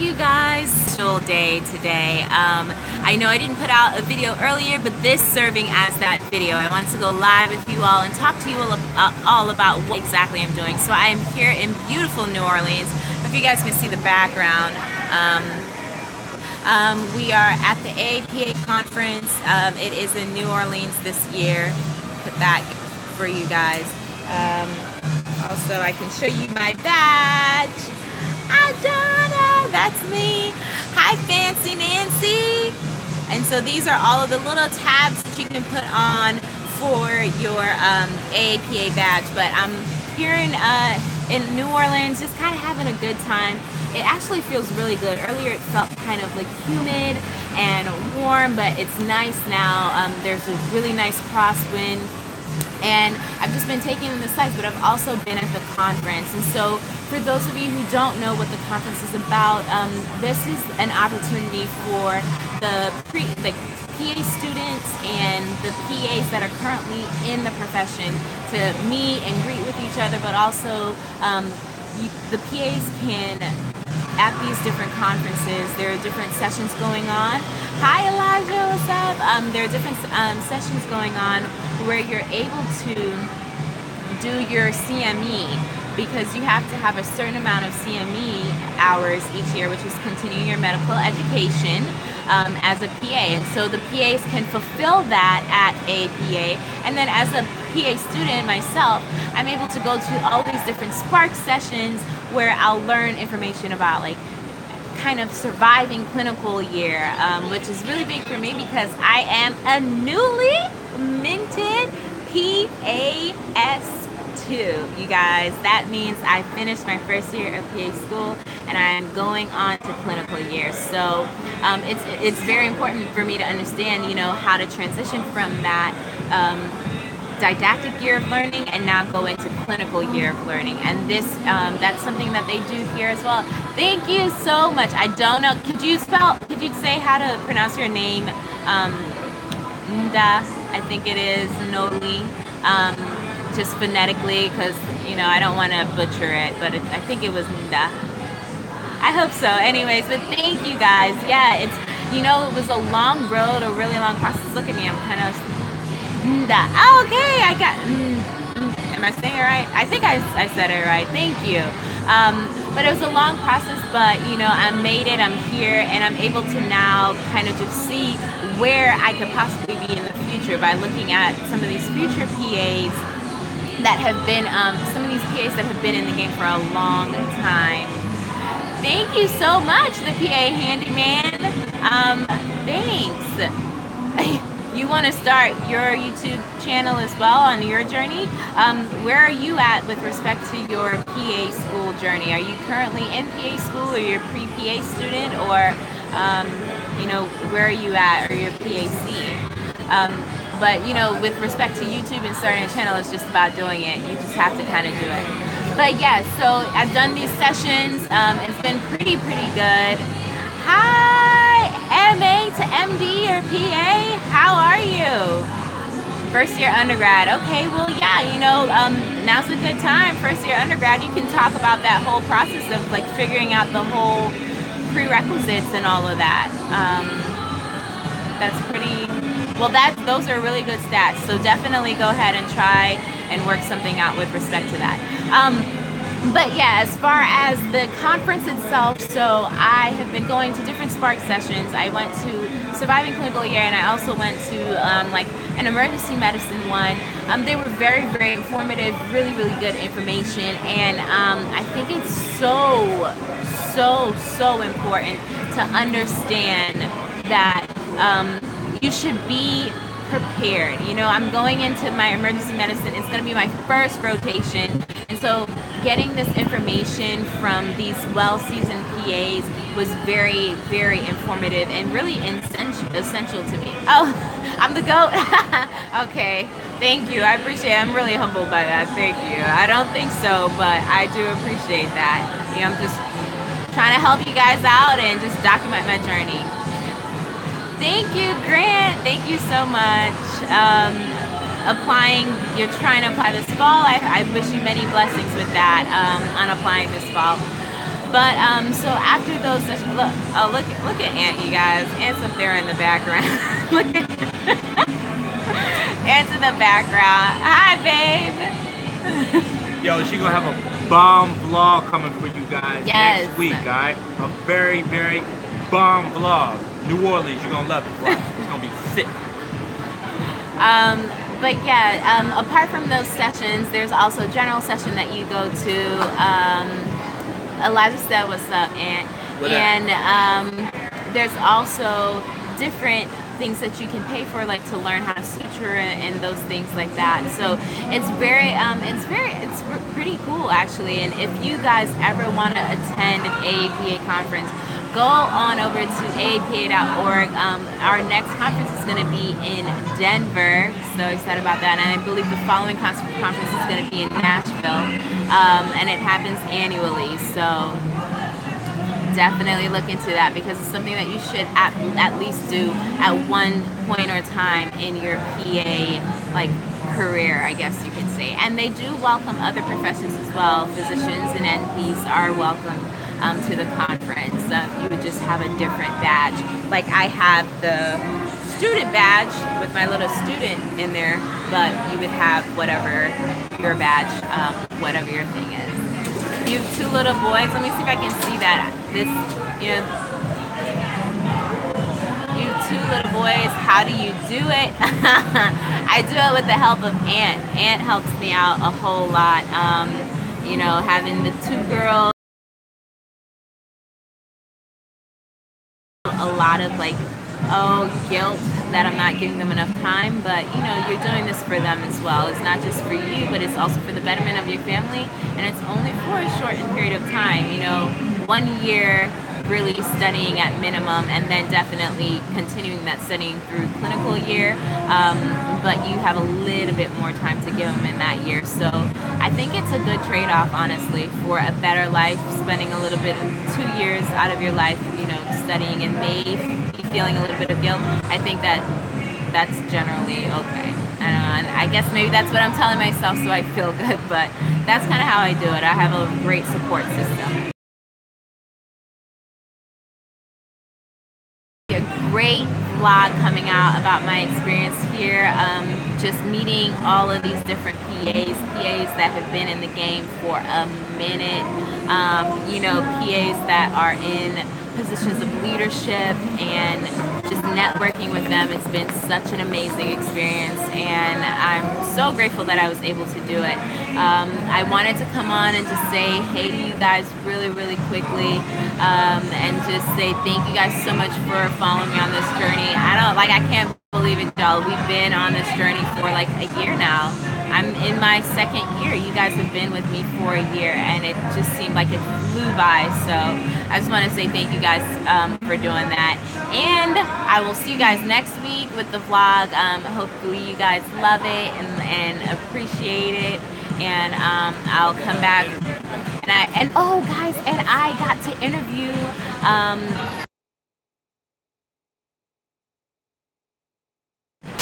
You guys, special day today. I know I didn't put out a video earlier, but this serving as that video. I want to go live with you all and talk to you all about what exactly I'm doing. So I am here in beautiful New Orleans. If you guys can see the background, we are at the AAPA conference. It is in New Orleans this year. Put that for you guys. Also, I can show you my badge. Adonna, that's me. Hi, Fancy Nancy. And so these are all of the little tabs that you can put on for your AAPA badge. But I'm here in New Orleans, just kind of having a good time. It actually feels really good. Earlier it felt kind of like humid and warm, but it's nice now. There's a really nice crosswind. And I've just been taking in the sights, but I've also been at the conference. And so for those of you who don't know what the conference is about, this is an opportunity for the PA students and the PAs that are currently in the profession to meet and greet with each other, but also the PAs can, at these different conferences, there are different sessions going on. Hi Elijah, what's up? There are different sessions going on where you're able to do your CME, because you have to have a certain amount of CME hours each year, which is continuing your medical education as a PA. And so the PAs can fulfill that at AAPA. And then as a PA student myself, I'm able to go to all these different Spark sessions where I'll learn information about like kind of surviving clinical year, which is really big for me because I am a newly minted PAS2, you guys. That means I finished my first year of PA school and I'm going on to clinical year. So it's very important for me to understand, you know, how to transition from that didactic year of learning and now go into clinical year of learning. And this that's something that they do here as well. Thank you so much. I don't know, could you say how to pronounce your name? Nda, I think it is, Noli, just phonetically, because, you know, I don't want to butcher it, but I think it was Nda. I hope so. Anyways, but thank you guys. Yeah, it's, you know, it was a long road, a really long process. Look at me, I'm kind of Nda. Oh, okay, I got, am I saying it right? I think I said it right. Thank you. But it was a long process, but, you know, I made it, I'm here, and I'm able to now kind of just see where I could possibly be in the future by looking at some of these future PAs that have been, some of these PAs that have been in the game for a long time. Thank you so much, the PA handyman. Thanks. You want to start your YouTube channel as well on your journey? Where are you at with respect to your PA school journey? Are you currently in PA school, or you're a pre-PA student, or you know, where are you at, or your PAC? But you know, with respect to YouTube and starting a channel, it's just about doing it. You just have to kind of do it. But yeah, so I've done these sessions. It's been pretty good. Hi, MA to MD or PA, how are you? First year undergrad. Okay, well, yeah, you know, now's a good time. First year undergrad, you can talk about that whole process of like figuring out the whole prerequisites and all of that. That's pretty, well, those are really good stats. So definitely go ahead and try and work something out with respect to that. But yeah, as far as the conference itself, so I have been going to different Spark sessions. I went to Surviving Clinical Year, and I also went to like an emergency medicine one. They were very informative, really good information, and I think it's so important to understand that you should be prepared. You know, I'm going into my emergency medicine. It's going to be my first rotation, and so getting this information from these well-seasoned PAs was very informative and really essential to me. Oh, I'm the GOAT. Okay, thank you. I appreciate it. I'm really humbled by that. Thank you. I don't think so, but I do appreciate that. You know, I'm just trying to help you guys out and just document my journey. Thank you, Grant. Thank you so much. You're trying to apply this fall. I wish you many blessings with that on applying this fall. But so after those sessions, look at Aunt, you guys. Aunt's up there in the background. Look at Aunt's in the background. Hi, babe. Yo, she gonna have a bomb vlog coming for you guys next week, guys. A very, very bomb vlog. New Orleans, you're gonna love it. It's gonna be sick. But yeah, apart from those sessions, there's also a general session that you go to. Eliza said, "What's up, Aunt?" And there's also different things that you can pay for, like to learn how to suture and those things like that. So it's pretty cool actually. And if you guys ever want to attend an AAPA conference, go on over to aapa.org. Our next conference is going to be in Denver. So excited about that. And I believe the following conference is going to be in Nashville. And it happens annually. So definitely look into that, because it's something that you should at least do at one point or time in your PA career, I guess you could say. And they do welcome other professions as well. Physicians and NPs are welcome to the conference. You would just have a different badge. Like I have the student badge with my little student in there, but you would have whatever your badge, whatever your thing is. You have two little boys. Let me see if I can see that. You have two little boys. How do you do it? I do it with the help of Aunt. Aunt helps me out a whole lot. Having the two girls, a lot of guilt that I'm not giving them enough time, but you're doing this for them as well. It's not just for you, but it's also for the betterment of your family, and it's only for a shortened period of time. 1 year really studying at minimum, and then definitely continuing that studying through clinical year, but you have a little bit more time to give them in that year. So I think it's a good trade-off, honestly, for a better life, spending a little bit, 2 years out of your life, studying, and maybe feeling a little bit of guilt. I think that's generally okay. And I guess maybe that's what I'm telling myself so I feel good, but that's kind of how I do it. I have a great support system. A great vlog coming out about my experience here, just meeting all of these different PAs that have been in the game for a minute, PAs that are in positions of leadership, and just networking with them. It's been such an amazing experience, and I'm so grateful that I was able to do it. I wanted to come on and just say hey to you guys really, really quickly, and just say thank you guys so much for following me on this journey. I can't believe it, y'all. We've been on this journey for a year now. I'm in my second year. You guys have been with me for a year, and it just seemed like it flew by. So I just want to say thank you guys for doing that. And I will see you guys next week with the vlog. Hopefully you guys love it and appreciate it. And I'll come back. And I got to interview